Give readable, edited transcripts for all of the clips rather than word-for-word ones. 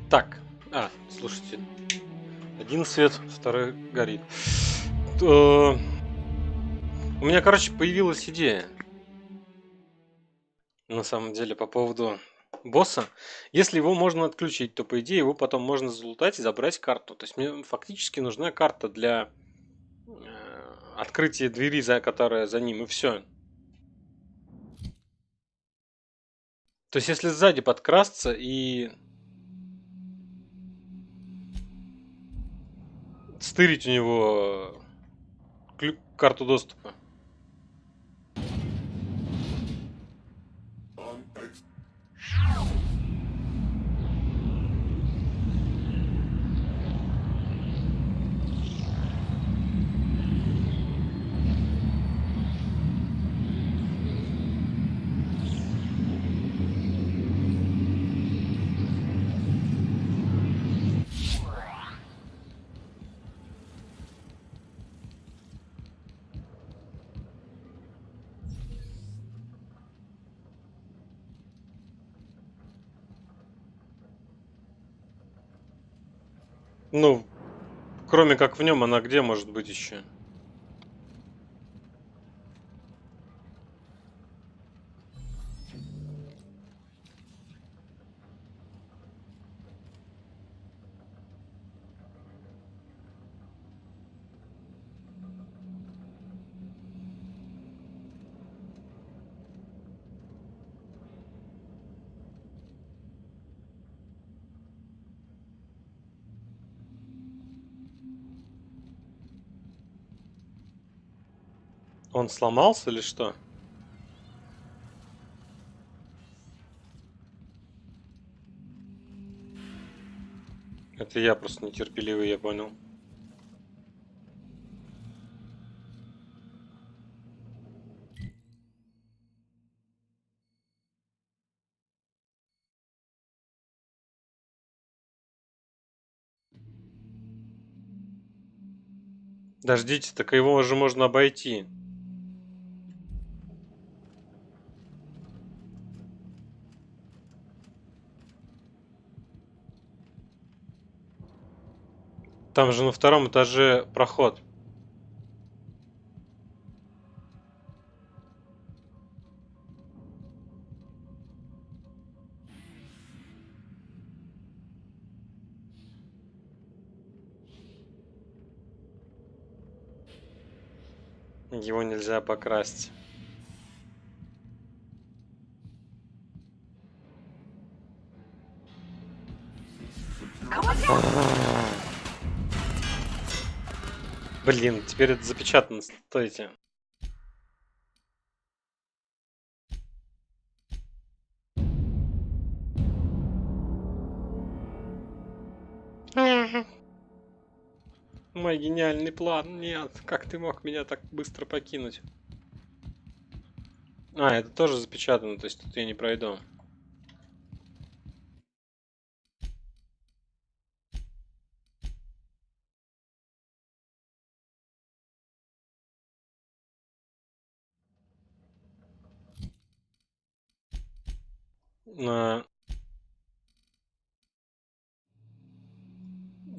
Так, слушайте. Один свет, второй горит. У меня, короче, появилась идея. На самом деле, по поводу босса. Если его можно отключить, то, по идее, его потом можно залутать и забрать карту. То есть мне фактически нужна карта для открытия двери, которая за ним, и все. То есть, если сзади подкрасться и стырить у него карту доступа. Ну, кроме как в нем, она где может быть еще? Он сломался или что? Это я просто нетерпеливый, я понял. Дождите, так его уже можно обойти. Там же на втором этаже проход. Его нельзя покрасть. Блин, теперь это запечатано. Стойте. Мой гениальный план. Нет, как ты мог меня так быстро покинуть? Это тоже запечатано, то есть тут я не пройду.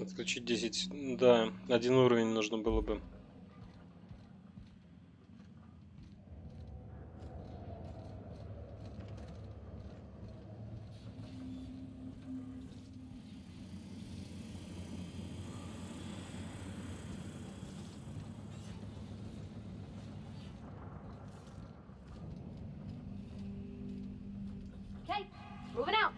Отключить 10. Да, один уровень нужно было бы. Okay, moving out.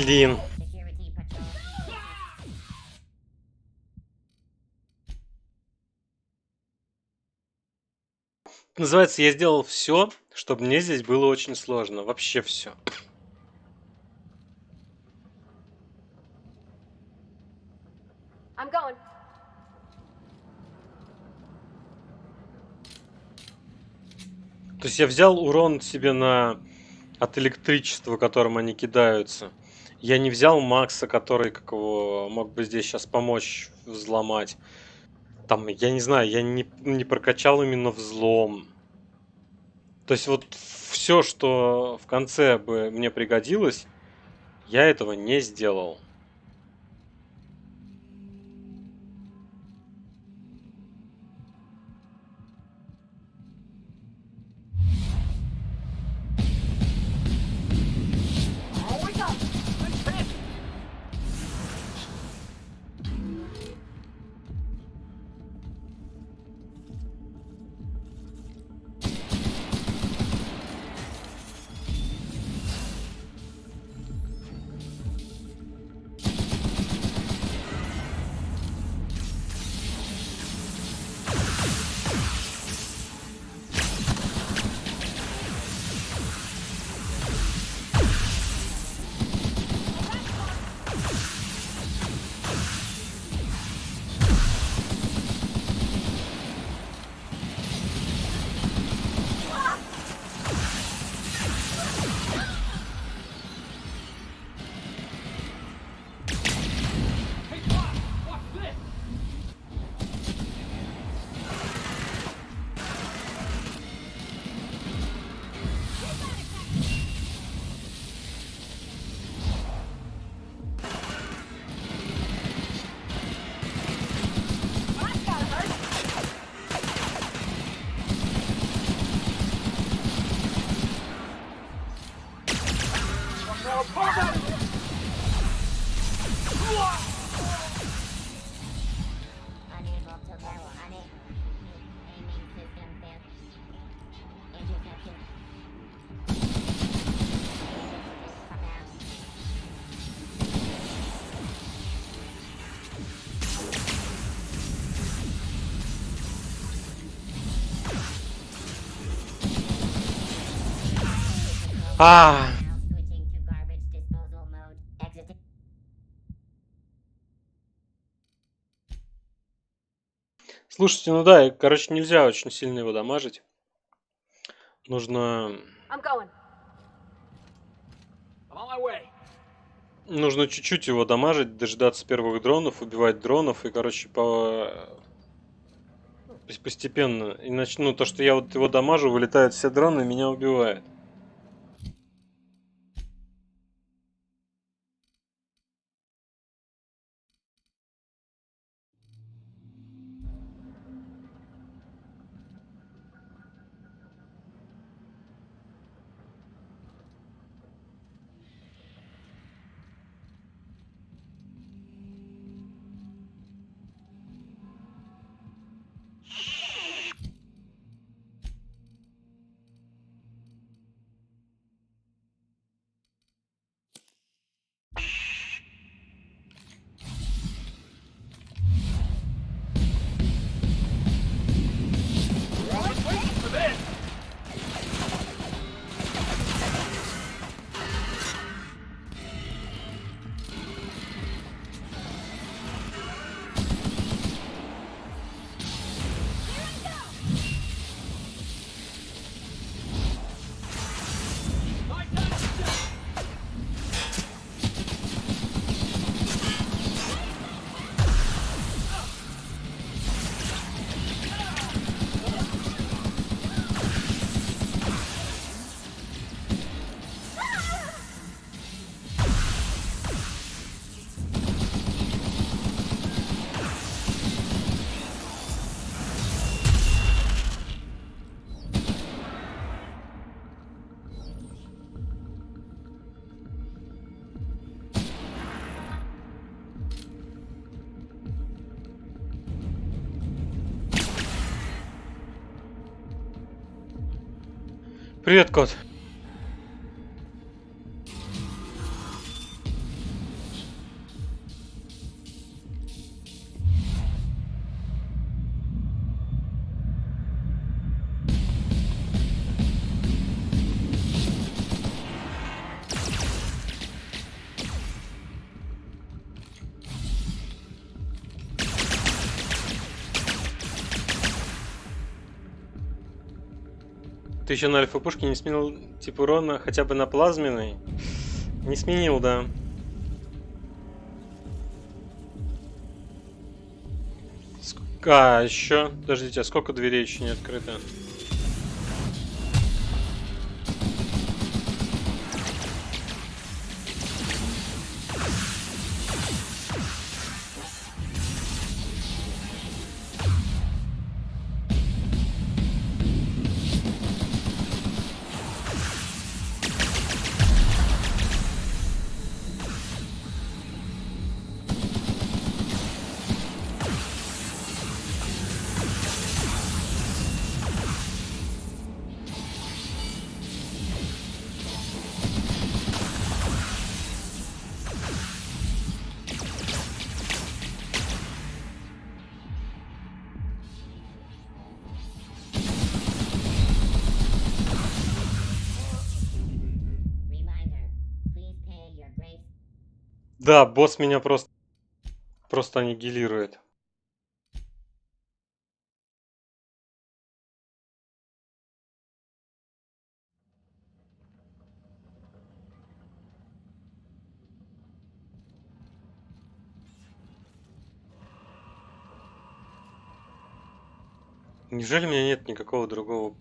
Блин. Называется, я сделал все, чтобы мне здесь было очень сложно. Вообще все. I'm going. То есть я взял урон себе от электричества, которым они кидаются. Я не взял Макса, который как его мог бы здесь сейчас помочь взломать. Там, я не знаю, я не прокачал именно взлом. То есть вот все, что в конце бы мне пригодилось, я этого не сделал. А, слушайте, ну да, короче, нельзя очень сильно его дамажить. Нужно I'm going. Нужно чуть-чуть его дамажить, дожидаться первых дронов, убивать дронов и, короче, постепенно. Иначе, ну, то, что я вот его дамажу, вылетают все дроны и меня убивает. Привет, кот. Ты еще на альфа-пушке не сменил тип урона хотя бы на плазменный? Не сменил, да. А, еще. Подождите, а сколько дверей еще не открыто? Да, босс меня просто аннигилирует. Неужели у меня нет никакого другого?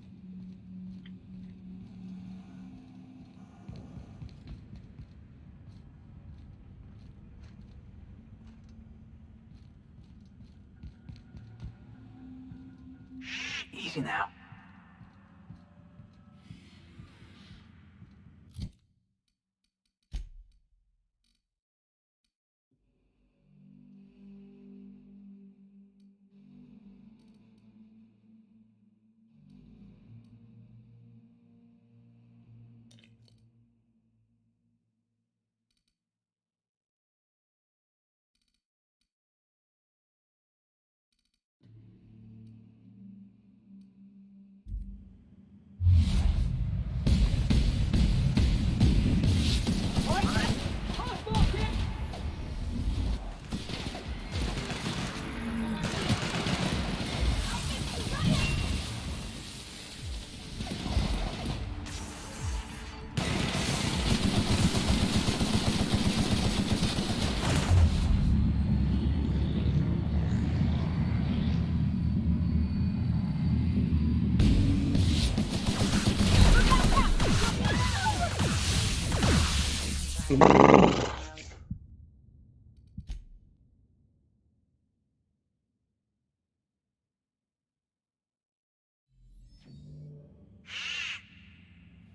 Easy now.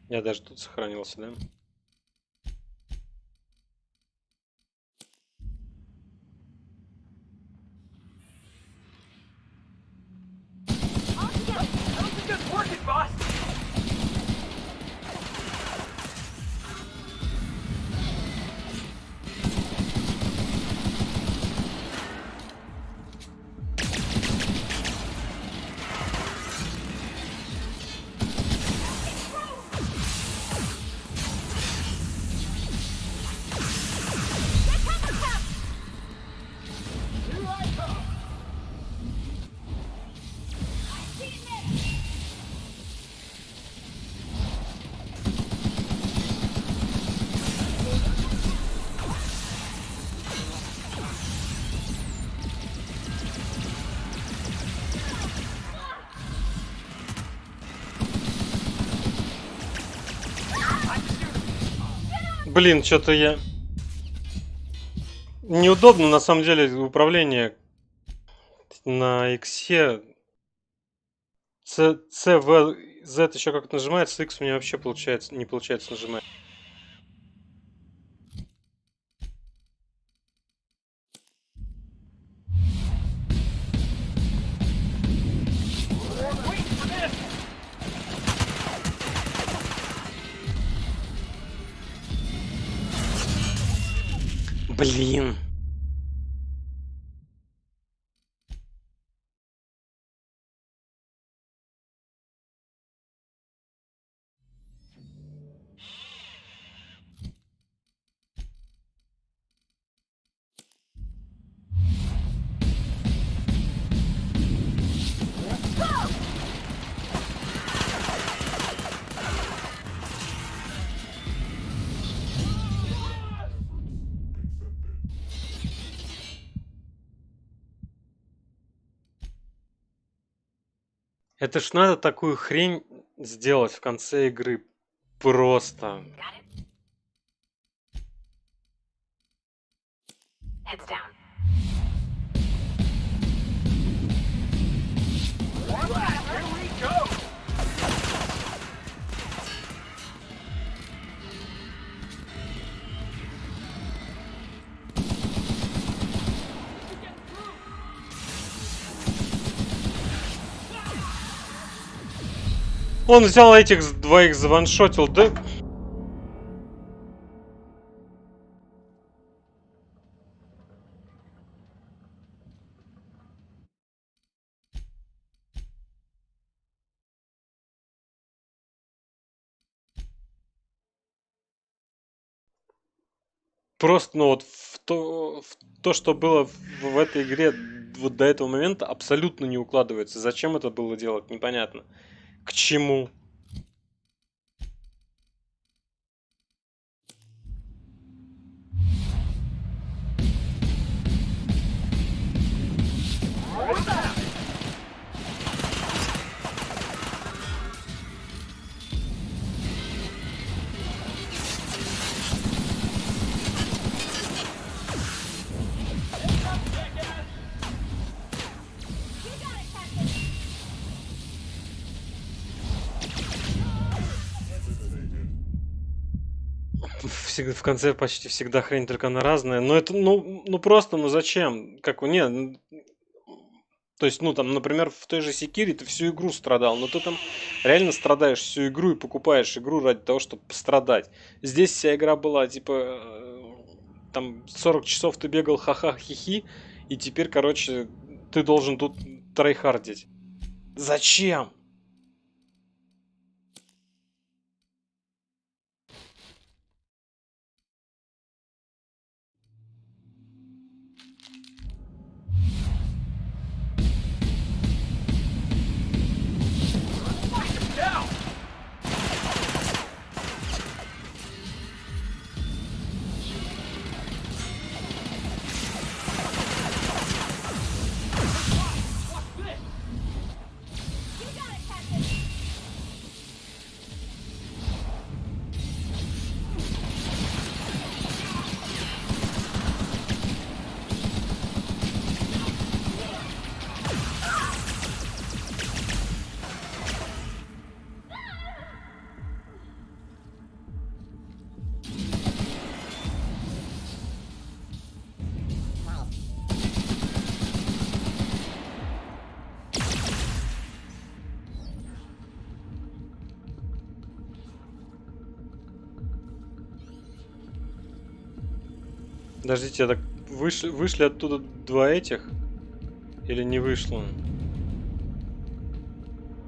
Я даже тут сохранился, да? Good working, boss. Блин, что-то я... Неудобно, на самом деле, управление на иксе. C, V, Z еще как-то нажимается, X у меня вообще получается, не получается нажимать. Wait for this. Блин. Это ж надо такую хрень сделать в конце игры. Просто. Heads down. Alright, here we go. Он взял этих двоих, заваншотил, да? Просто, ну вот в то, что было в этой игре вот до этого момента, абсолютно не укладывается. Зачем это было делать, непонятно. К чему? В конце почти всегда хрень только она разная. Но это, ну просто, ну зачем? Как, то есть, ну там, например, в той же Секире ты всю игру страдал, но ты там реально страдаешь всю игру и покупаешь игру ради того, чтобы пострадать. Здесь вся игра была, типа, там 40 часов ты бегал ха-ха хихи, и теперь, короче, ты должен тут трайхардить. Зачем? Down. Подождите, так вышли оттуда два этих? Или не вышло?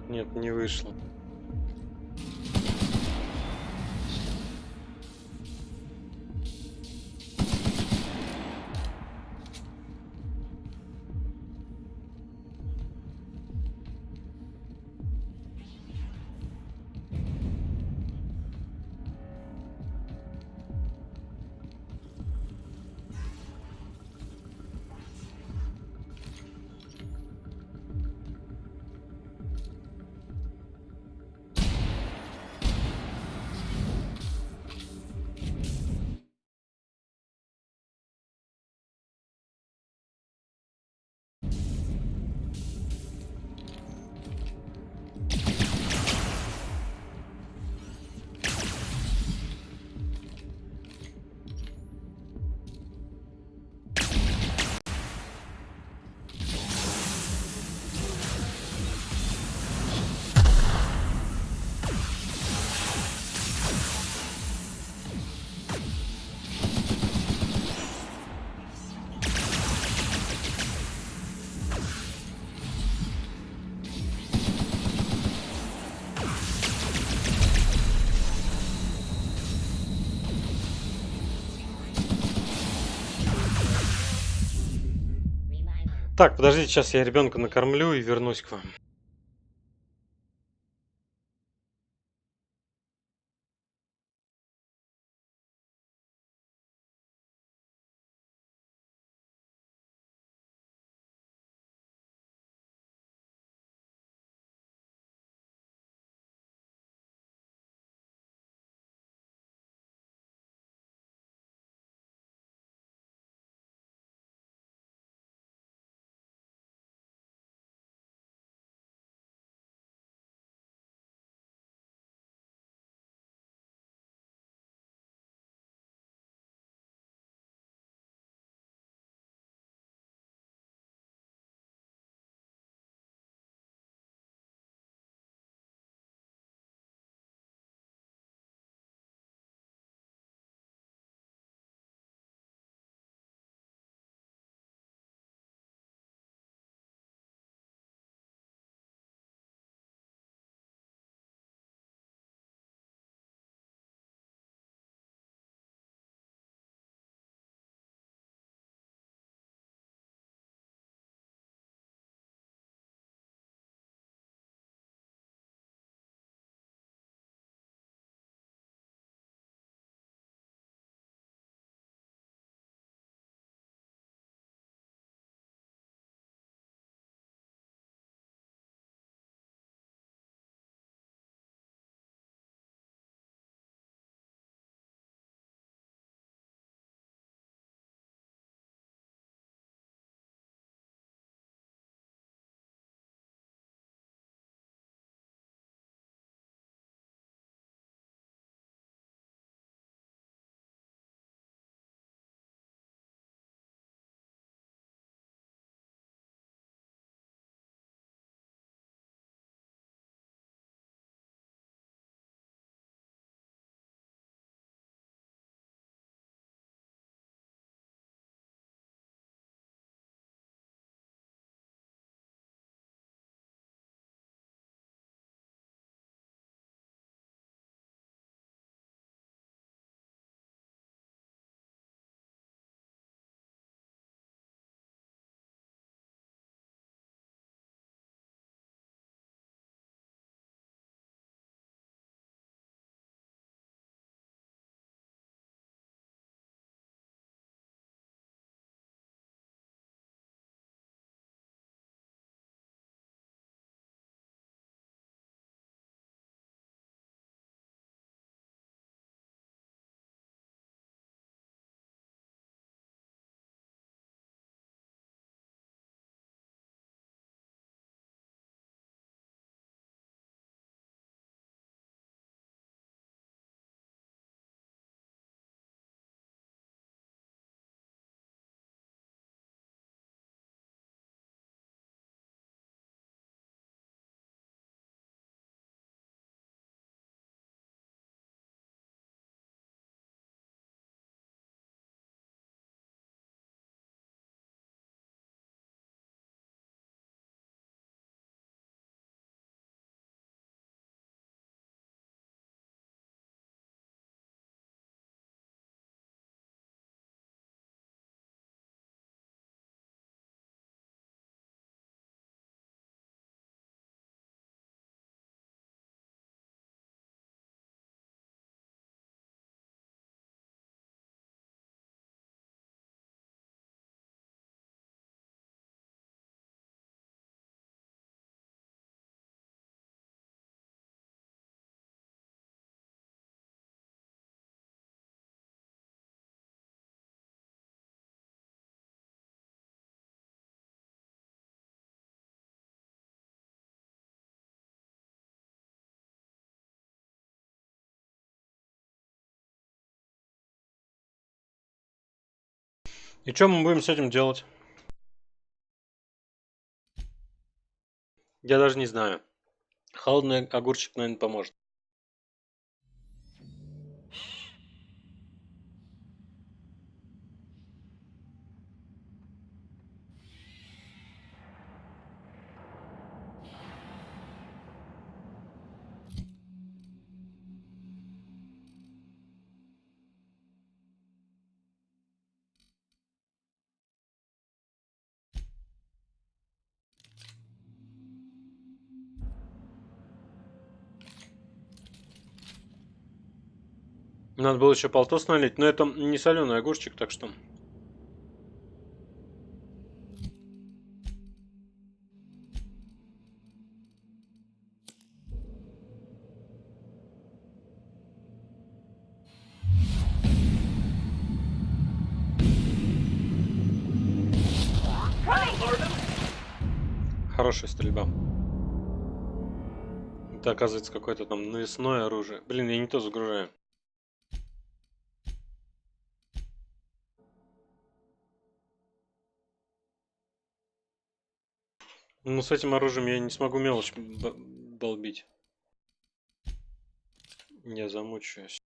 Нет, не вышло. Так, подождите, сейчас я ребенка накормлю и вернусь к вам. И что мы будем с этим делать? Я даже не знаю. Холодный огурчик, наверное, поможет. Надо было еще полтос налить, но это не соленый огурчик, так что... Хорошая стрельба. Это оказывается какое-то там навесное оружие. Блин, я не то загружаю. Ну, с этим оружием я не смогу мелочь долбить. Я замучаюсь.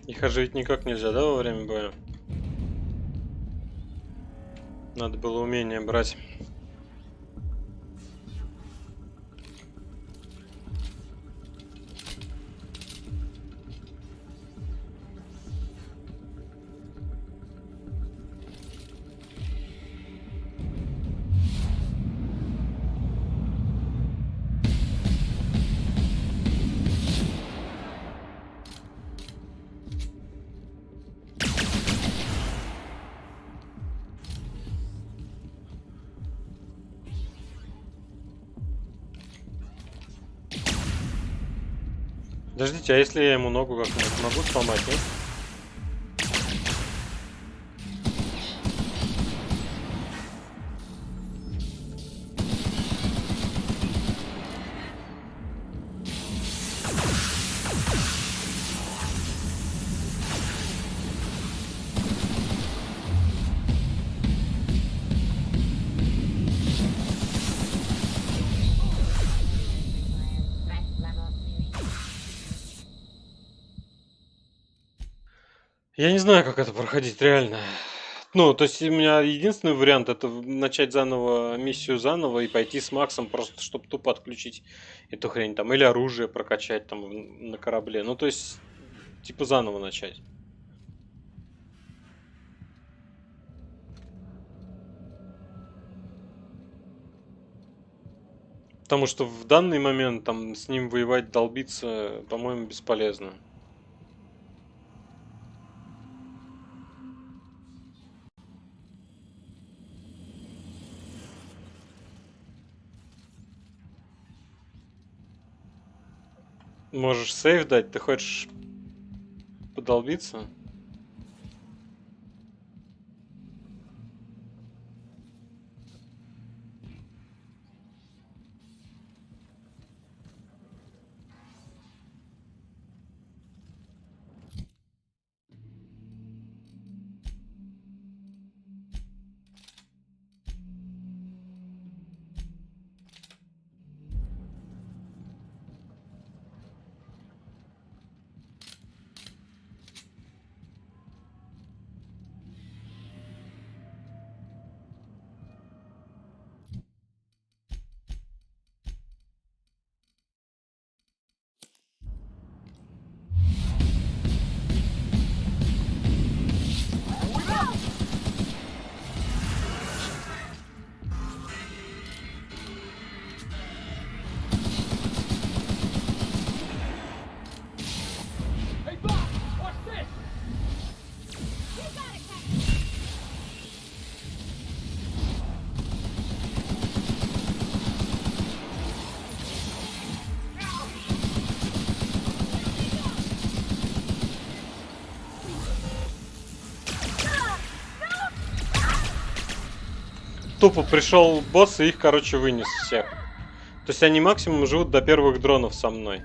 Их оживить никак нельзя, да, во время боя? Надо было умение брать. Подождите, а если я ему ногу как-нибудь могу сломать, нет? Я не знаю, как это проходить, реально. Ну, то есть у меня единственный вариант это начать заново миссию заново и пойти с Максом просто, чтобы тупо отключить эту хрень там. Или оружие прокачать там на корабле. Ну, то есть, типа заново начать. Потому что в данный момент там с ним воевать, долбиться, по-моему, бесполезно. Можешь сейв дать? Ты хочешь подолбиться? тупо пришел босс и их, короче, вынес всех. То есть они максимум живут до первых дронов со мной.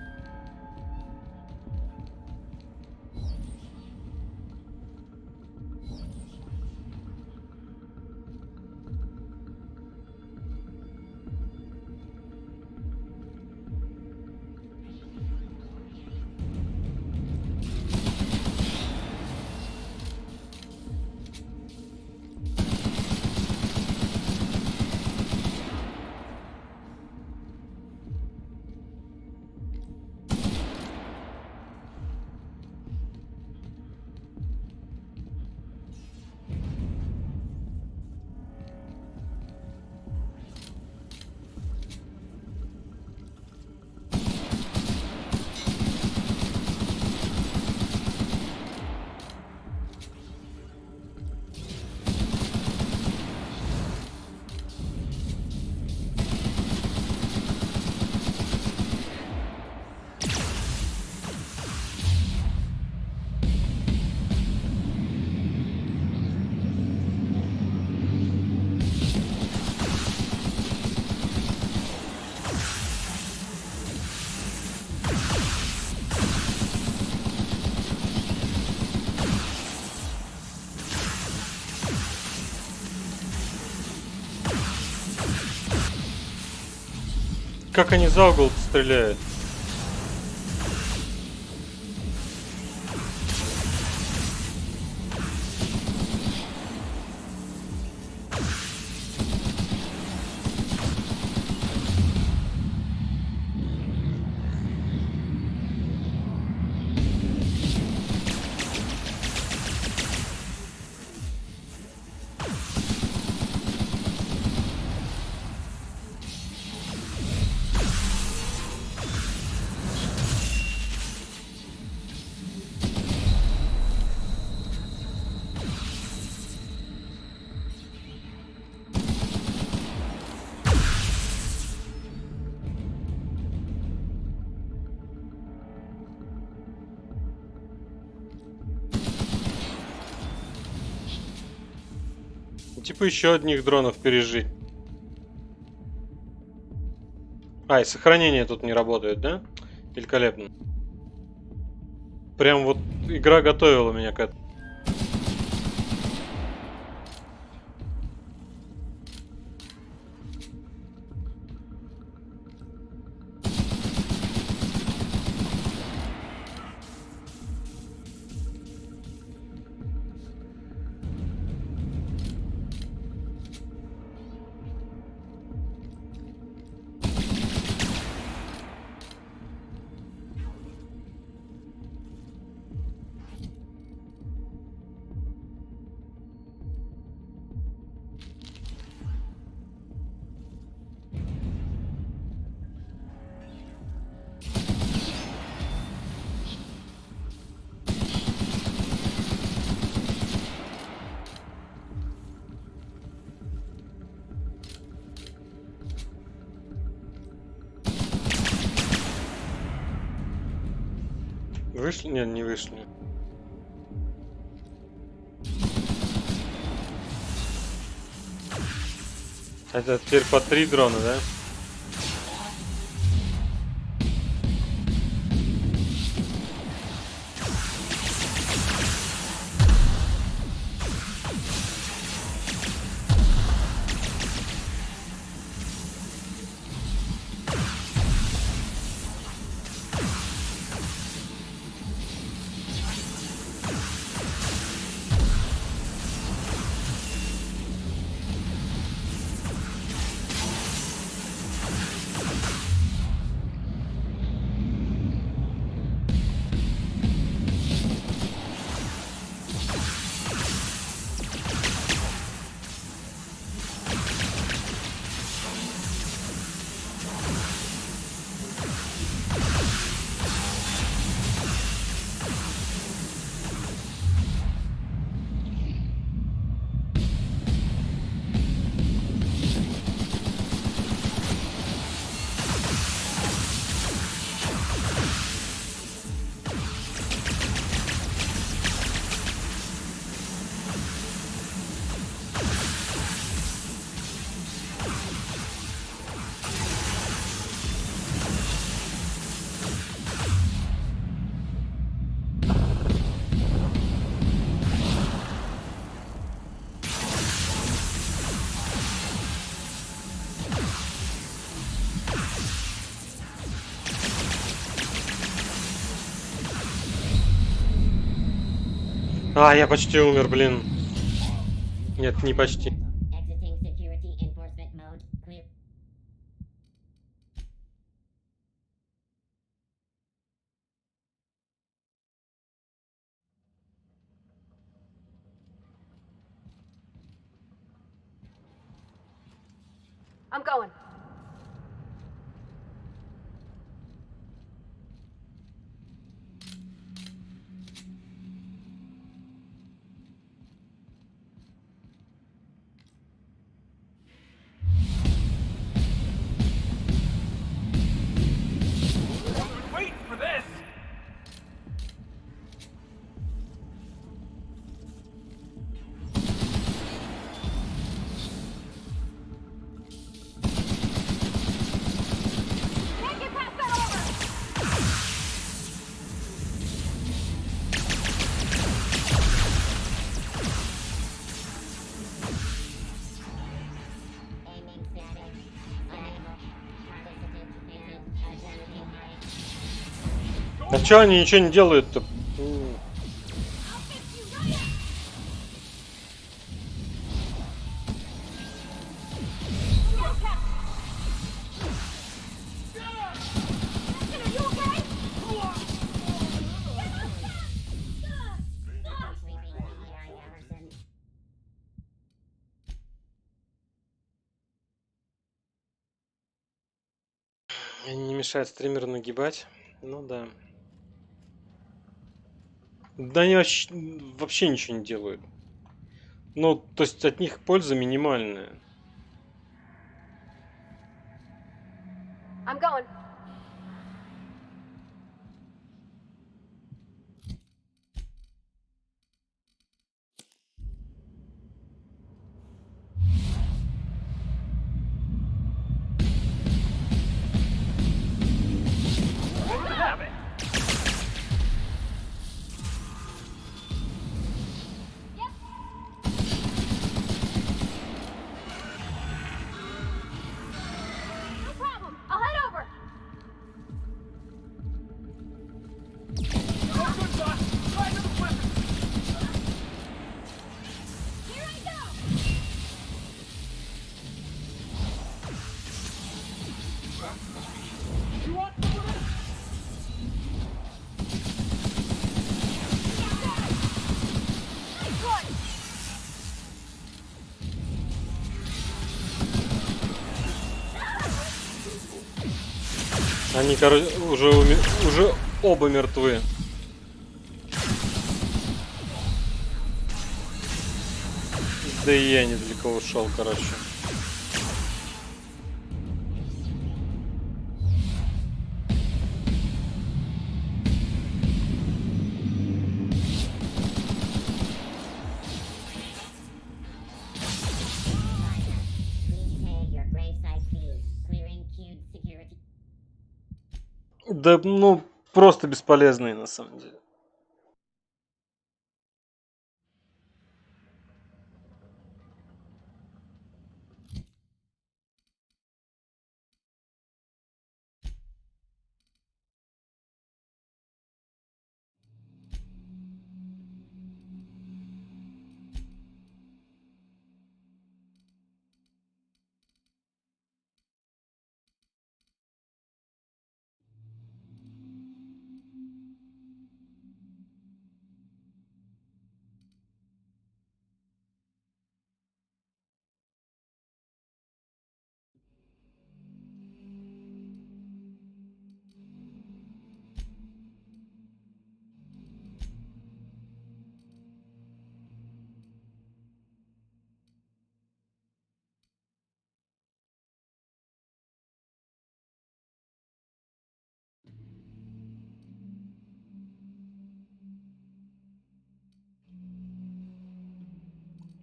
Как они за угол стреляют? Типа еще одних дронов пережить. А, и сохранение тут не работает, да? Великолепно. Прям вот игра готовила меня к этому. Вышли? Нет, не вышли. Это теперь по 3 дрона, да? А, я почти умер, блин. Нет, не почти. Exiting security enforcement mode. Clear. I'm going. Wait for this! Can't get past that armor! Aiming status. Unable. Participant muted. Identity hide. А чё они ничего не делают-то? I'll fix you right up! You're okay. Captain, are you okay? Sweeping PEI Everson. Они не мешают стримеру нагибать. Ну да. Да они вообще ничего не делают. Ну, то есть от них польза минимальная. I'm going. Have it! Yep. No problem. I'll head over. No good, boss! Try to the weapon! Here I go. You want some of this? Nice one. Они, короче, уже оба мертвы. Да и я недалеко ушел, короче. Please pay your graveside fees. Clearing queued security. Да, ну, просто бесполезные на самом деле.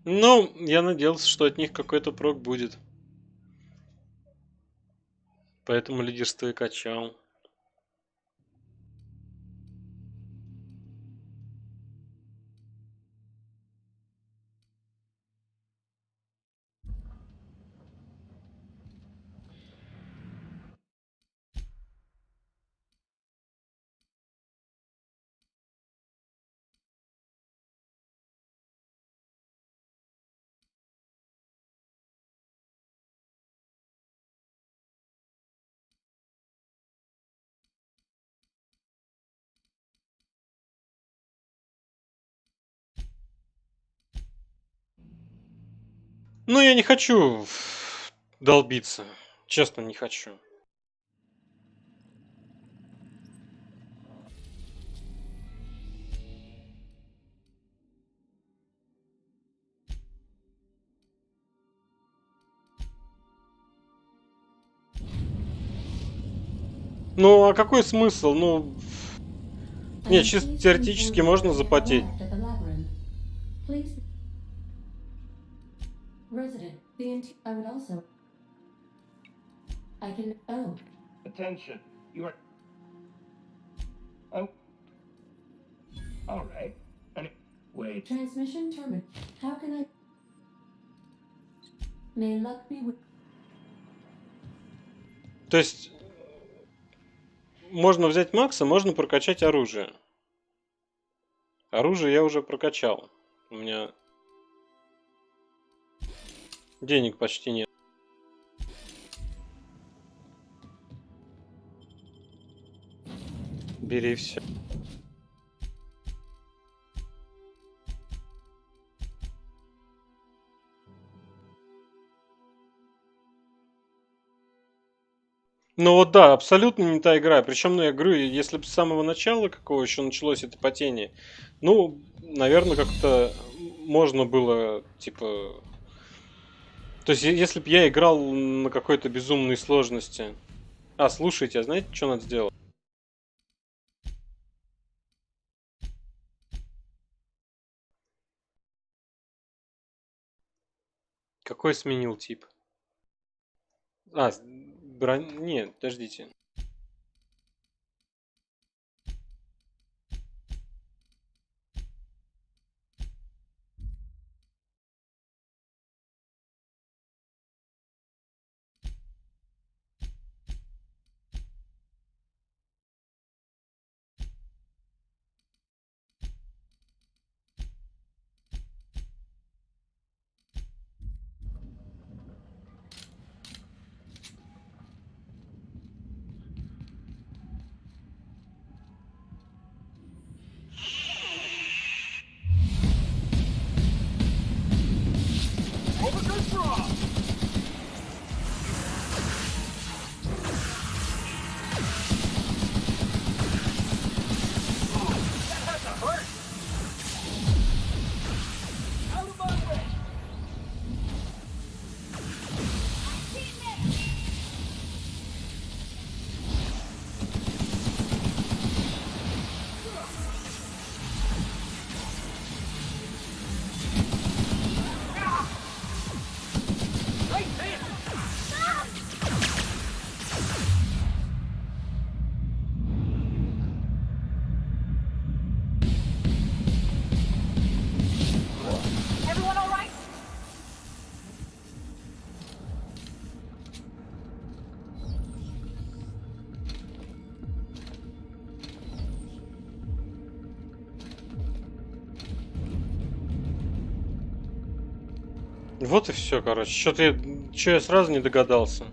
Ну, я надеялся, что от них какой-то прок будет. Поэтому лидерство и качал. Ну, я не хочу долбиться. Честно, не хочу. Ну, а какой смысл? Ну, не, чисто теоретически можно запотеть. Please, resident, I would also. I can. Oh, Attention. You are. Oh. All right. Wait. transmission terminal. How can I? May luck be with. То есть, можно взять Макса, можно прокачать оружие. Оружие я уже прокачал. У меня денег почти нет. Бери все. Ну вот да, абсолютно не та игра. Причем, ну, я говорю, если бы с самого начала какого еще началось это потение, ну, наверное, как-то можно было, типа... То есть, если бы я играл на какой-то безумной сложности... А, слушайте, а знаете, что надо сделать? Какой сменил тип? А, Нет, подождите. Overgood draw. That had to hurt. Out of my way. Right there. Everyone all right? Вот и все, короче. Что я сразу не догадался.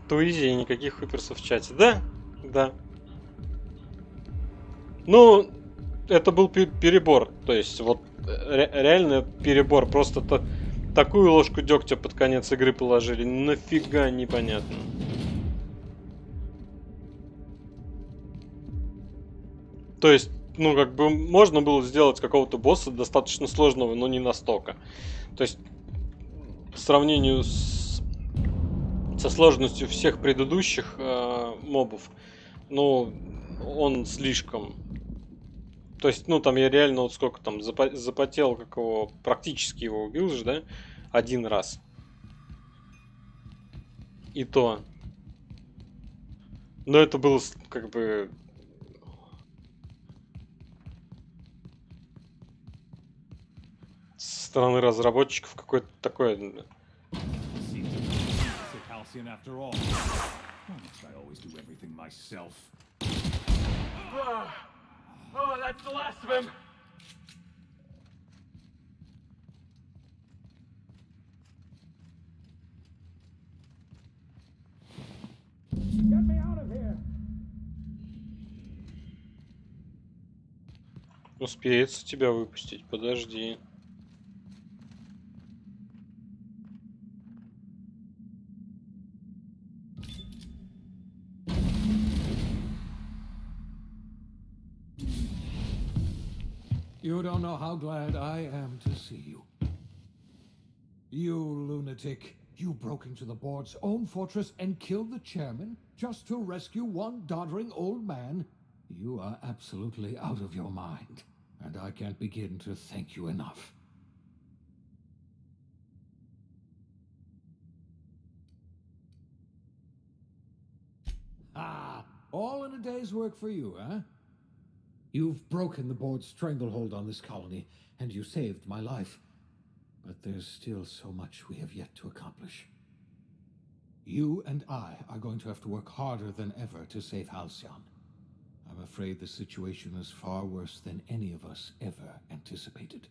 Туизи и никаких выперсов в чате. Да, да. Ну, это был перебор. То есть, вот реально перебор. Просто такую ложку дегтя под конец игры положили. Нафига непонятно. То есть, ну, как бы можно было сделать какого-то босса достаточно сложного, но не настолько. То есть, по сравнению со сложностью всех предыдущих мобов, ну, он слишком. То есть, ну, там я реально вот сколько там запотел, как его, практически его убил же, да? Один раз. И то. Но это было как бы... Со стороны разработчиков какое-то такое... us in after all. Why must I always do everything myself? Oh, that's the last of him. Get me out of here. Успеется тебя выпустить, подожди. You don't know how glad I am to see you. You lunatic. You broke into the board's own fortress and killed the chairman just to rescue one doddering old man? You are absolutely out of your mind, and I can't begin to thank you enough. Ah, all in a day's work for you, huh? You've broken the board's stranglehold on this colony, and you saved my life. But there's still so much we have yet to accomplish. You and I are going to have to work harder than ever to save Halcyon. I'm afraid the situation is far worse than any of us ever anticipated.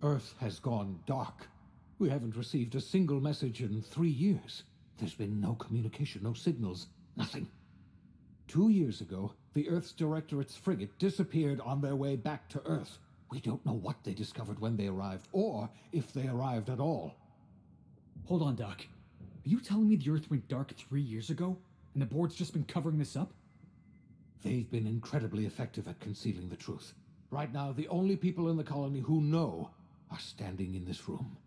Earth has gone dark. We haven't received a single message in 3 years. There's been no communication, no signals, nothing. 2 years ago, the Earth's Directorate's frigate disappeared on their way back to Earth. We don't know what they discovered when they arrived, or if they arrived at all. Hold on, Doc. Are you telling me the Earth went dark 3 years ago, and the board's just been covering this up? They've been incredibly effective at concealing the truth. Right now, the only people in the colony who know are standing in this room.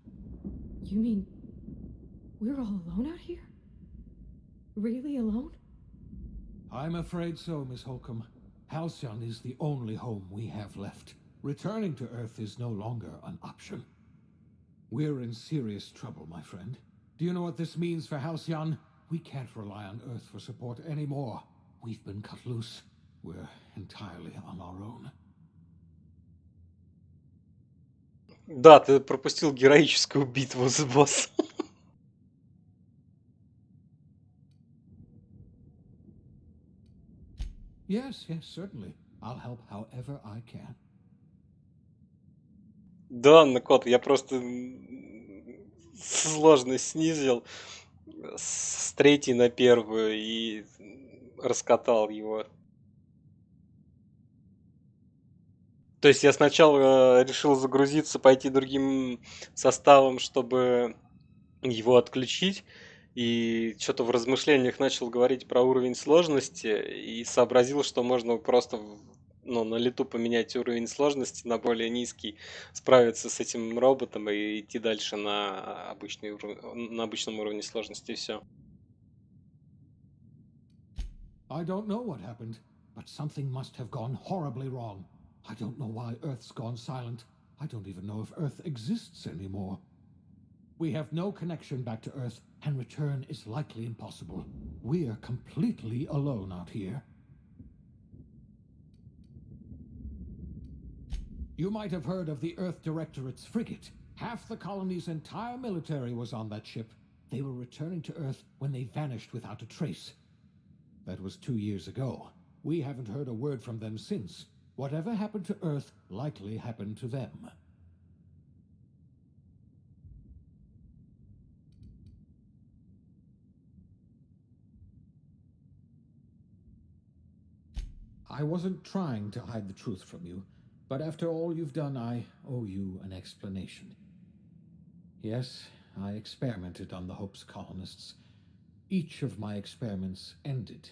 You mean we're all alone out here? Really alone? I'm afraid so, Miss Holcomb. Halcyon is the only home we have left. Returning to Earth is no longer an option. We're in serious trouble, my friend. Do you know what this means for Halcyon? We can't rely on Earth for support anymore. We've been cut loose. We're entirely on our own. Да, ты пропустил героическую битву с боссом. Yes, certainly. I'll help however I can. Да ладно, кот, я просто сложность снизил с 3 на 1 и раскатал его. То есть я сначала решил загрузиться, пойти другим составом, чтобы его отключить, и что-то в размышлениях начал говорить про уровень сложности и сообразил, что можно просто на лету поменять уровень сложности на более низкий, справиться с этим роботом и идти дальше на обычном уровне сложности, и все. I don't know what happened, but something must have gone horribly wrong. I don't know why Earth's gone silent. I don't even know if Earth exists anymore. We have no connection back to Earth, and return is likely impossible. We're completely alone out here. You might have heard of the Earth Directorate's frigate. Half the colony's entire military was on that ship. They were returning to Earth when they vanished without a trace. That was 2 years ago. We haven't heard a word from them since. Whatever happened to Earth likely happened to them. I wasn't trying to hide the truth from you, but after all you've done, I owe you an explanation. Yes, I experimented on the Hope's colonists. Each of my experiments ended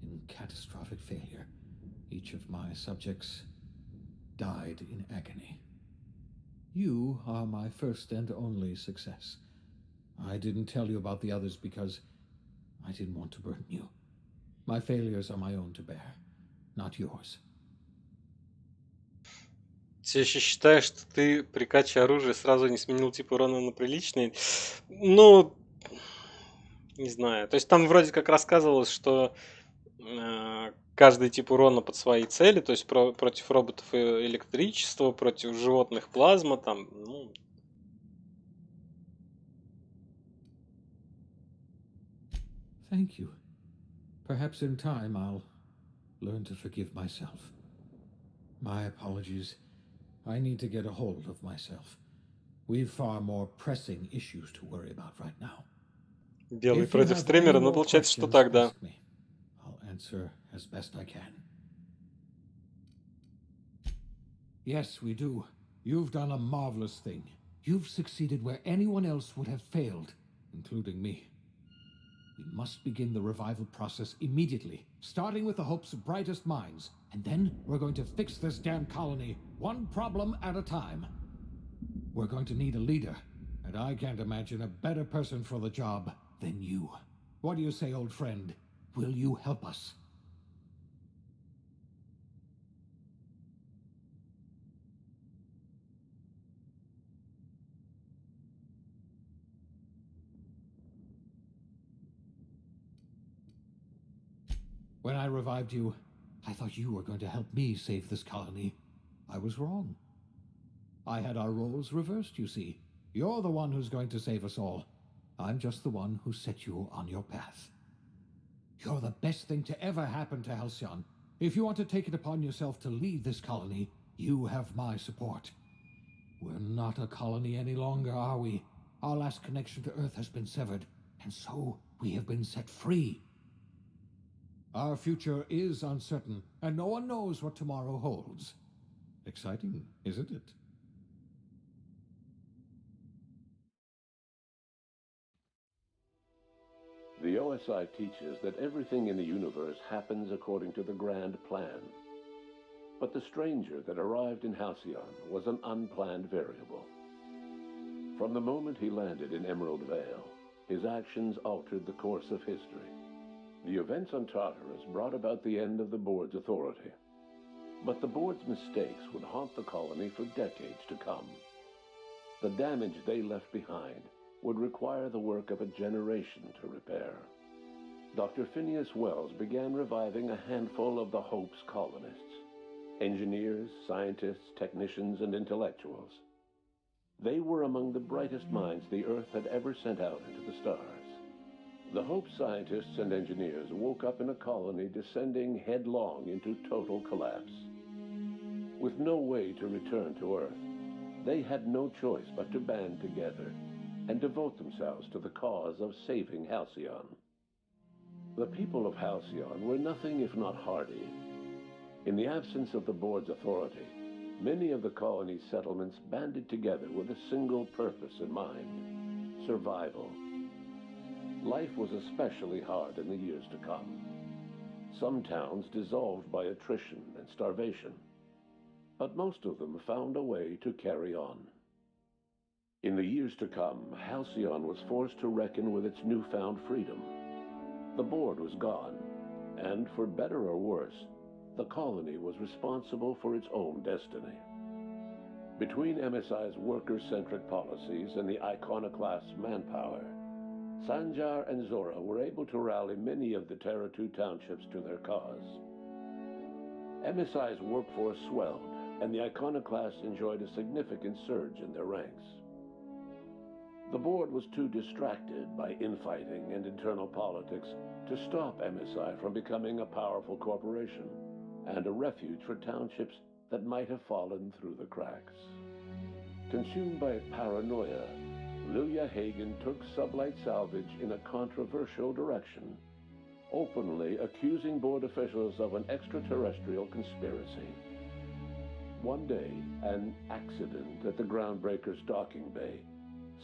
in catastrophic failure. Each of my subjects died in agony. You are my first and only success. I didn't tell you about the others because I didn't want to burden you. My failures are my own to bear, not yours. Ты еще считаешь, что ты при каче оружия сразу не сменил тип урона на приличный? Ну, не знаю. То есть там вроде как рассказывалось, что каждый тип урона под свои цели, то есть против роботов электричество, против животных плазма, там, ну, Thank you. Perhaps in time I'll learn to forgive myself. My apologies. I need to get a hold of myself. We've far more pressing issues to worry about right now. белый If you против have стримера, any ну, more получается, что questions, так, да. ask me. I'll answer as best I can. Yes, we do. You've done a marvelous thing. You've succeeded where anyone else would have failed, including me. We must begin the revival process immediately, starting with the Hope's brightest minds, and then we're going to fix this damn colony, one problem at a time. We're going to need a leader, and I can't imagine a better person for the job than you. What do you say, old friend? Will you help us? When I revived you, I thought you were going to help me save this colony. I was wrong. I had our roles reversed, you see. You're the one who's going to save us all. I'm just the one who set you on your path. You're the best thing to ever happen to Halcyon. If you want to take it upon yourself to lead this colony, you have my support. We're not a colony any longer, are we? Our last connection to Earth has been severed, and so we have been set free. Our future is uncertain, and no one knows what tomorrow holds. Exciting, isn't it? The OSI teaches that everything in the universe happens according to the grand plan. But the stranger that arrived in Halcyon was an unplanned variable. From the moment he landed in Emerald Vale, his actions altered the course of history. The events on Tartarus brought about the end of the board's authority. But the board's mistakes would haunt the colony for decades to come. The damage they left behind would require the work of a generation to repair. Dr. Phineas Wells began reviving a handful of the Hope's colonists: engineers, scientists, technicians, and intellectuals. They were among the brightest minds the Earth had ever sent out into the stars. The Hope scientists and engineers woke up in a colony descending headlong into total collapse. With no way to return to Earth, they had no choice but to band together and devote themselves to the cause of saving Halcyon. The people of Halcyon were nothing if not hardy. In the absence of the board's authority, many of the colony's settlements banded together with a single purpose in mind: survival. Life was especially hard in the years to come. Some towns dissolved by attrition and starvation, but most of them found a way to carry on. In the years to come, Halcyon was forced to reckon with its newfound freedom. The board was gone, and for better or worse, the colony was responsible for its own destiny. Between MSI's worker-centric policies and the iconoclast's manpower, Sanjar and Zora were able to rally many of the Terra 2 townships to their cause. MSI's workforce swelled, and the iconoclasts enjoyed a significant surge in their ranks. The board was too distracted by infighting and internal politics to stop MSI from becoming a powerful corporation and a refuge for townships that might have fallen through the cracks. Consumed by paranoia, Lilia Hagen took Sublight Salvage in a controversial direction, openly accusing board officials of an extraterrestrial conspiracy. One day, an accident at the Groundbreaker's docking bay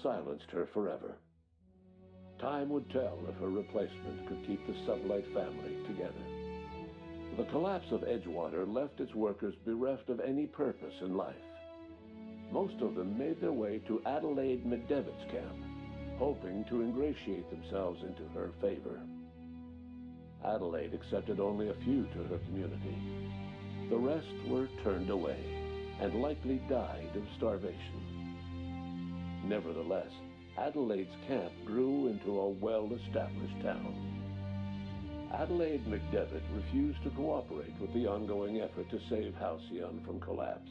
silenced her forever. Time would tell if her replacement could keep the Sublight family together. The collapse of Edgewater left its workers bereft of any purpose in life. Most of them made their way to Adelaide Medevitt's camp, hoping to ingratiate themselves into her favor. Adelaide accepted only a few to her community. The rest were turned away and likely died of starvation. Nevertheless, Adelaide's camp grew into a well-established town. Adelaide McDevitt refused to cooperate with the ongoing effort to save Halcyon from collapse.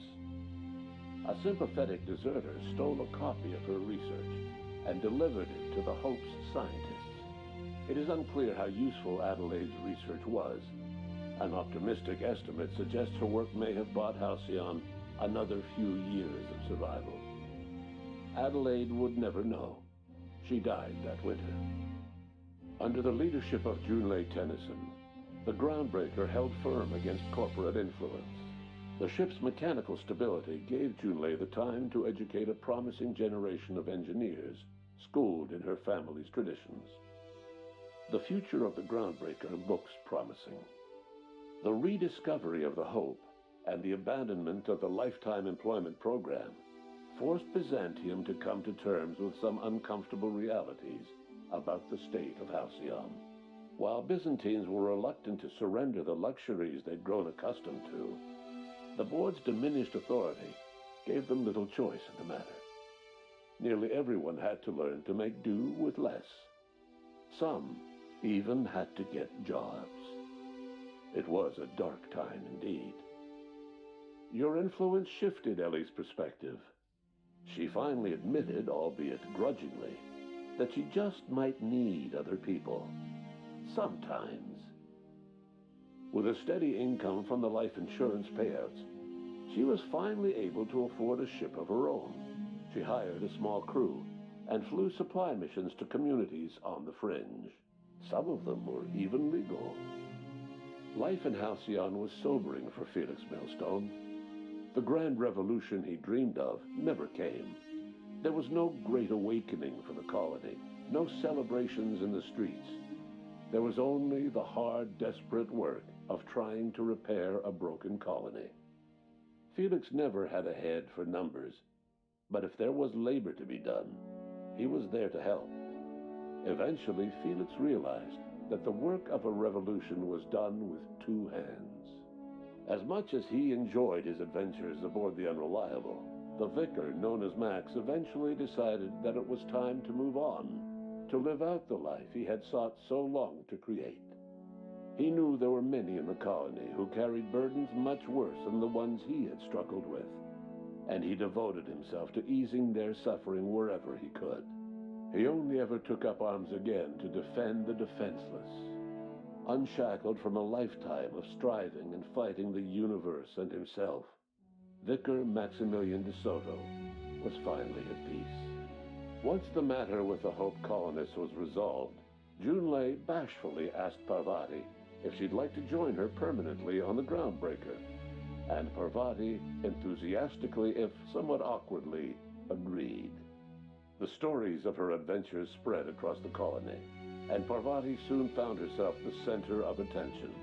A sympathetic deserter stole a copy of her research and delivered it to the Hope's scientists. It is unclear how useful Adelaide's research was. An optimistic estimate suggests her work may have bought Halcyon another few years of survival. Adelaide would never know. She died that winter. Under the leadership of Junlei Tennyson, the Groundbreaker held firm against corporate influence. The ship's mechanical stability gave Junlei the time to educate a promising generation of engineers schooled in her family's traditions. The future of the Groundbreaker looks promising. The rediscovery of the Hope and the abandonment of the lifetime employment program forced Byzantium to come to terms with some uncomfortable realities about the state of Halcyon. While Byzantines were reluctant to surrender the luxuries they'd grown accustomed to, the board's diminished authority gave them little choice in the matter. Nearly everyone had to learn to make do with less. Some even had to get jobs. It was a dark time indeed. Your influence shifted Ellie's perspective. She finally admitted, albeit grudgingly, that she just might need other people. Sometimes. With a steady income from the life insurance payouts, she was finally able to afford a ship of her own. She hired a small crew and flew supply missions to communities on the fringe. Some of them were even legal. Life in Halcyon was sobering for Felix Millstone. The grand revolution he dreamed of never came. There was no great awakening for the colony, no celebrations in the streets. There was only the hard, desperate work of trying to repair a broken colony. Felix never had a head for numbers, but if there was labor to be done, he was there to help. Eventually, Felix realized that the work of a revolution was done with two hands. As much as he enjoyed his adventures aboard the Unreliable, the vicar, known as Max, eventually decided that it was time to move on, to live out the life he had sought so long to create. He knew there were many in the colony who carried burdens much worse than the ones he had struggled with, and he devoted himself to easing their suffering wherever he could. He only ever took up arms again to defend the defenseless, unshackled from a lifetime of striving and fighting the universe and himself. Vicar Maximilian de Soto was finally at peace. Once the matter with the Hope colonists was resolved, Junlei bashfully asked Parvati if she'd like to join her permanently on the Groundbreaker, and Parvati enthusiastically, if somewhat awkwardly, agreed. The stories of her adventures spread across the colony, and Parvati soon found herself the center of attention.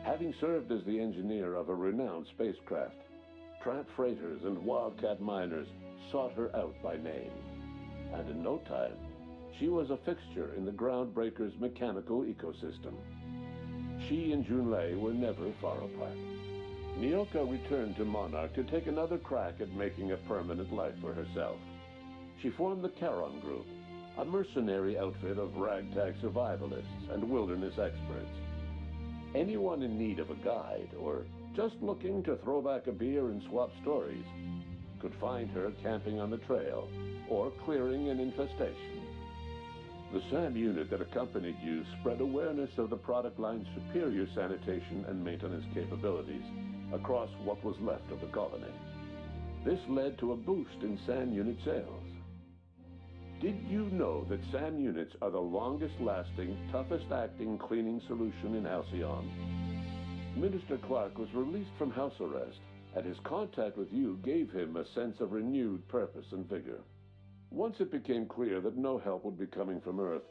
Having served as the engineer of a renowned spacecraft, tramp freighters and wildcat miners sought her out by name, and in no time, she was a fixture in the Groundbreaker's mechanical ecosystem. She and Junlei were never far apart. Nyoka returned to Monarch to take another crack at making a permanent life for herself. She formed the Charon Group, a mercenary outfit of ragtag survivalists and wilderness experts. Anyone in need of a guide, or just looking to throw back a beer and swap stories, could find her camping on the trail or clearing an infestation. The SAM unit that accompanied you spread awareness of the product line's superior sanitation and maintenance capabilities across what was left of the colony. This led to a boost in SAM unit sales. Did you know that SAM units are the longest-lasting, toughest-acting cleaning solution in Halcyon? Minister Clark was released from house arrest, and his contact with you gave him a sense of renewed purpose and vigor. Once it became clear that no help would be coming from Earth,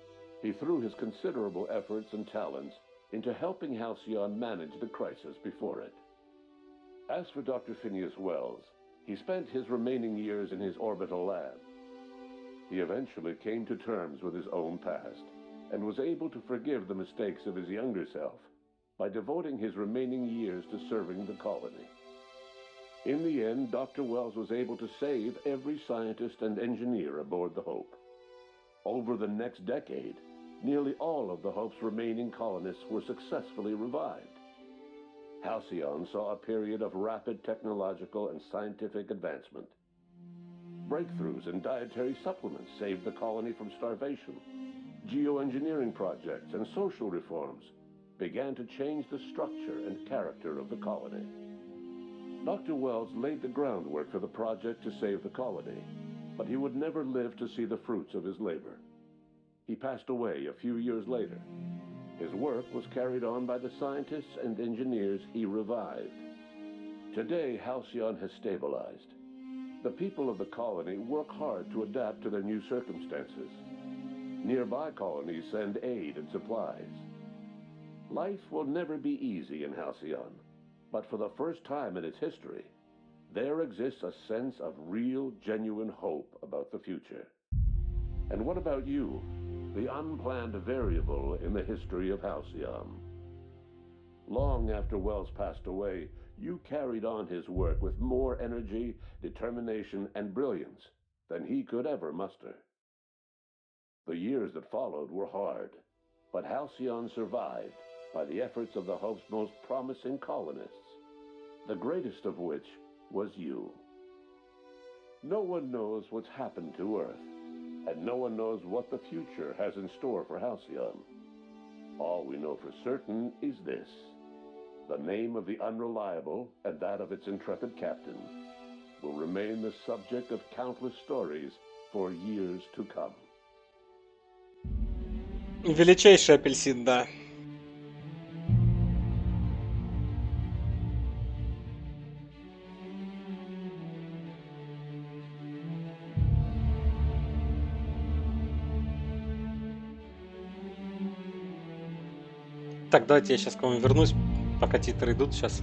he threw his considerable efforts and talents into helping Halcyon manage the crisis before it. As for Dr. Phineas Wells, he spent his remaining years in his orbital lab. He eventually came to terms with his own past, and was able to forgive the mistakes of his younger self by devoting his remaining years to serving the colony. In the end, Dr. Wells was able to save every scientist and engineer aboard the Hope. Over the next decade, nearly all of the Hope's remaining colonists were successfully revived. Halcyon saw a period of rapid technological and scientific advancement. Breakthroughs in dietary supplements saved the colony from starvation. Geoengineering projects and social reforms began to change the structure and character of the colony. Dr. Wells laid the groundwork for the project to save the colony, but he would never live to see the fruits of his labor. He passed away a few years later. His work was carried on by the scientists and engineers he revived. Today, Halcyon has stabilized. The people of the colony work hard to adapt to their new circumstances. Nearby colonies send aid and supplies. Life will never be easy in Halcyon, but for the first time in its history, there exists a sense of real, genuine hope about the future. And what about you, the unplanned variable in the history of Halcyon? Long after Wells passed away, you carried on his work with more energy, determination, and brilliance than he could ever muster. The years that followed were hard, but Halcyon survived by the efforts of the Hope's most promising colonists, the greatest of which was you. No one knows what's happened to Earth, and no one knows what the future has in store for Halcyon. All we know for certain is this: the name of the Unreliable and that of its intrepid captain will remain the subject of countless stories for years to come. Величайший апельсин, да. Так, давайте я сейчас к вам вернусь, пока титры идут сейчас.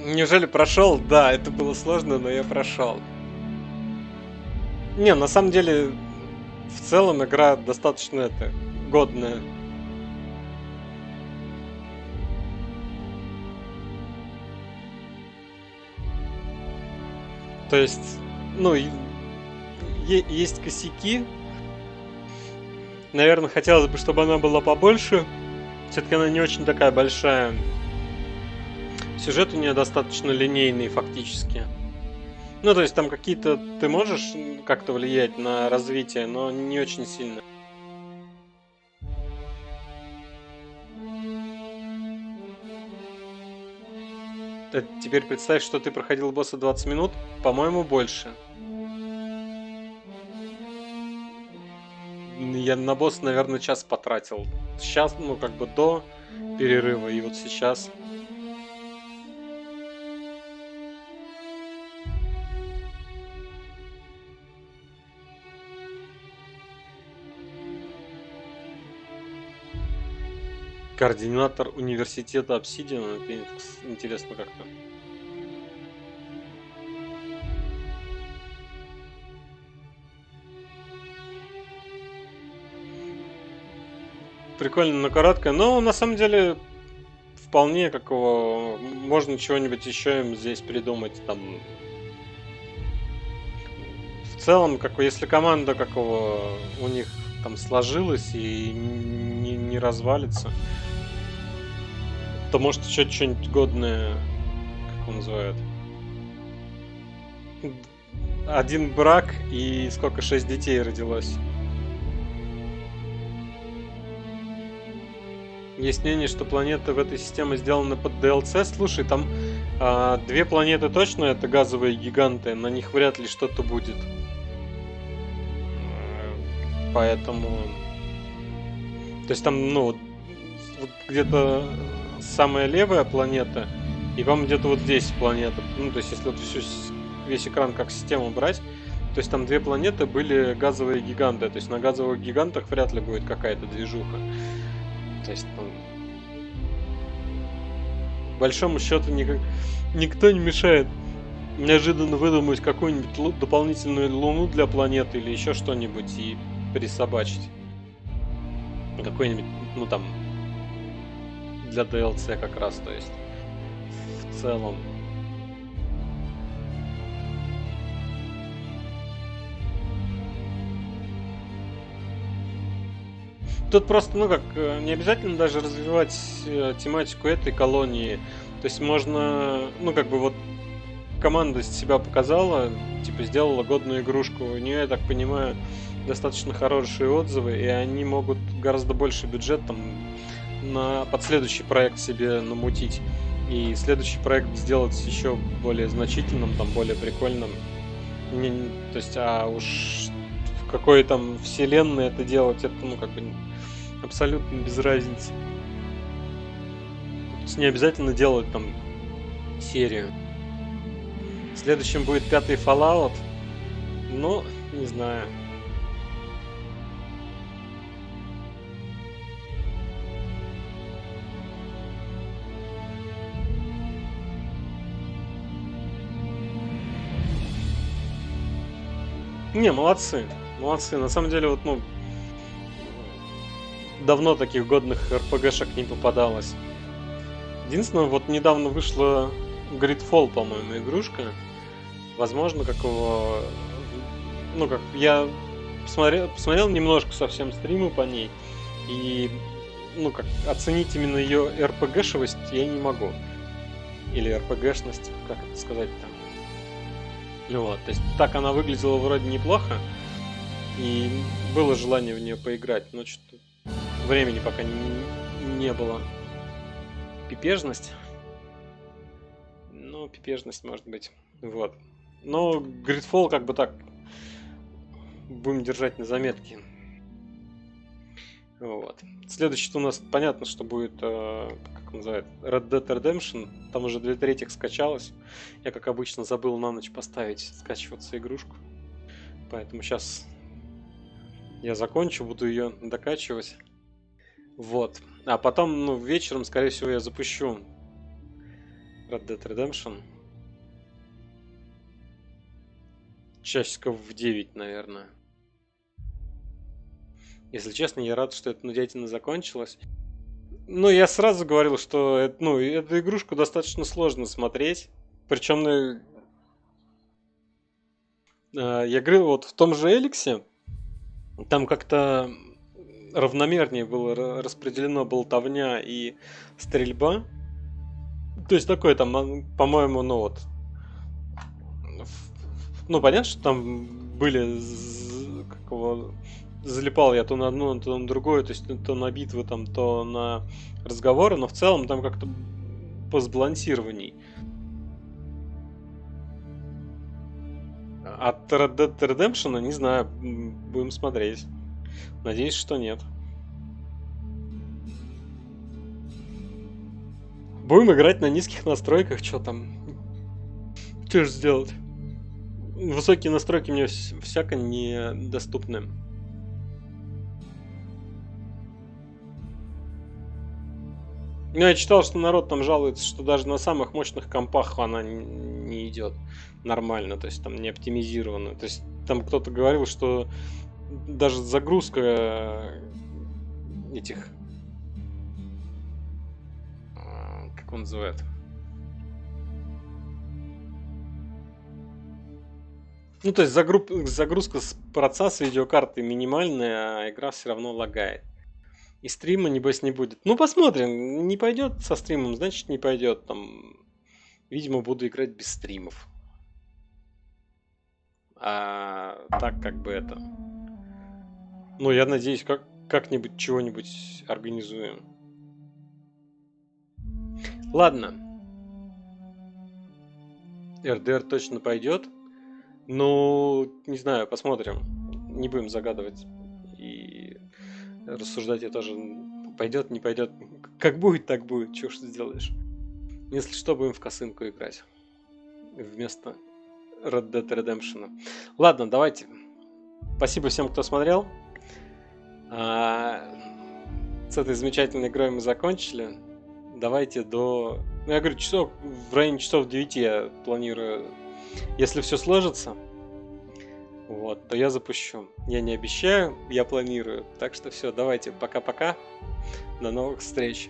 Неужели прошел? Да, это было сложно, но я прошел. Не, на самом деле, в целом игра достаточно годная. То есть, ну, есть косяки. Наверное, хотелось бы, чтобы она была побольше. Все-таки она не очень такая большая. Сюжет у нее достаточно линейный фактически. Ну, то есть там какие-то... Ты можешь как-то влиять на развитие, но не очень сильно. Теперь представь, что ты проходил босса 20 минут, по-моему, больше. Я на босса, наверное, час потратил. Сейчас, ну, как бы до перерыва, и вот сейчас... Координатор университета Обсидиана. Это интересно как-то. Прикольно, но короткое. Но на самом деле вполне какого можно чего-нибудь еще им здесь придумать. Там в целом, если команда какого у них там сложилась и не развалится, то может еще что-нибудь годное, как его называют, один брак и сколько, 6 детей родилось. Есть мнение, что планеты в этой системе сделаны под DLC. Слушай, там 2 планеты точно это газовые гиганты, на них вряд ли что-то будет. Поэтому... То есть там, ну, вот где-то самая левая планета И, по-моему, где-то вот здесь планета. Ну, то есть, если вот весь экран как систему брать, то есть там две планеты были газовые гиганты. То есть на газовых гигантах вряд ли будет какая-то движуха. То есть, ну, по большому счету никто не мешает неожиданно выдумать какую-нибудь дополнительную луну для планеты или еще что-нибудь и присобачить. Какой-нибудь, ну там, для DLC как раз, то есть, в целом. Тут просто, ну как, не обязательно даже развивать тематику этой колонии. То есть можно, ну как бы вот команда себя показала, типа сделала годную игрушку. У нее, я так понимаю, достаточно хорошие отзывы, и они могут гораздо больше бюджет там под следующий проект себе намутить. И следующий проект сделать еще более значительным, там более прикольным. То есть, а уж в какой там вселенной это делать, это ну как бы абсолютно без разницы. То есть не обязательно делать там серию. Следующим будет 5-й Fallout. Ну, не знаю. Не, молодцы. Молодцы. На самом деле, вот, ну, давно таких годных РПГшек не попадалось. Единственное, вот недавно вышла Gridfall, по-моему, игрушка. Возможно, как его... Ну, как я посмотрел немножко совсем стримы по ней. И, ну, как оценить именно ее РПГшевость я не могу. Или РПГшность, как это сказать-то. Вот, то есть так она выглядела вроде неплохо. И было желание в нее поиграть, но что-то времени пока не было. Пипежность. Ну, пипежность может быть. Вот. Но Gridfall как бы так будем держать на заметке. Вот. Следующий у нас понятно, что будет, как называют, Red Dead Redemption. Там уже 2/3 скачалось. Я, как обычно, забыл на ночь поставить скачиваться игрушку. Поэтому сейчас я закончу, буду ее докачивать. Вот. А потом, ну, вечером, скорее всего, я запущу Red Dead Redemption. Часиков в 9, наверное. Если честно, я рад, что эта нудятина закончилась. Ну, я сразу говорил, что эту игрушку достаточно сложно смотреть. Причем я говорил, вот в том же Эликсе там как-то равномернее было распределено болтовня и стрельба. То есть такой там, по-моему, ну вот... Ну, понятно, что там были... Залипал я то на одно, то на другое, то есть то на битвы, там, то на разговоры, но в целом там как-то по сбалансированней. От Red Dead Redemption, не знаю, будем смотреть. Надеюсь, что нет. Будем играть на низких настройках, что там? Что ж сделать? Высокие настройки мне всяко недоступны. Ну, я читал, что народ там жалуется, что даже на самых мощных компах она не идет нормально, то есть там не оптимизирована. То есть там кто-то говорил, что даже загрузка этих... Как он называет? Ну, то есть загрузка с процесса видеокарты минимальная, а игра все равно лагает. И стрима, небось, не будет. Ну, посмотрим. Не пойдет со стримом, значит, не пойдет. Там, видимо, буду играть без стримов. А так, как бы это... Ну, я надеюсь, как-нибудь чего-нибудь организуем. Ладно. РДР точно пойдет. Ну, не знаю, посмотрим. Не будем загадывать. И рассуждать я тоже... Пойдет, не пойдет. Как будет, так будет. Чего ж ты сделаешь? Если что, будем в косынку играть. Вместо Red Dead Redemption. Ладно, давайте. Спасибо всем, кто смотрел. С этой замечательной игрой мы закончили. Давайте до... Ну, я говорю, часов, в районе часов 9 я планирую. Если все сложится, вот, то я запущу. Я не обещаю, я планирую. Так что все, давайте, пока-пока. До новых встреч.